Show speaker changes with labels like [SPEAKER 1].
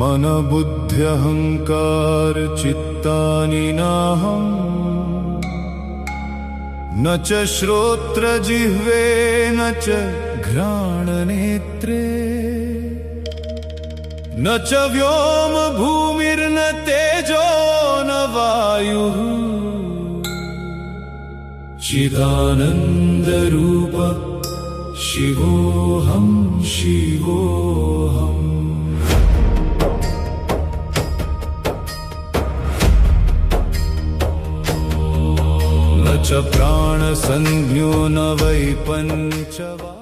[SPEAKER 1] मन बुद्ध्यहंकार चित्तानि नाहं न च श्रोत्रजिह्वे न च घ्राणनेत्रे न च व्योम भूमिर्न तेजो न वायुः चिदानन्दरूप शिवोऽहं शिवोऽहम्। न च प्राणसंज्ञो न वै पञ्चवा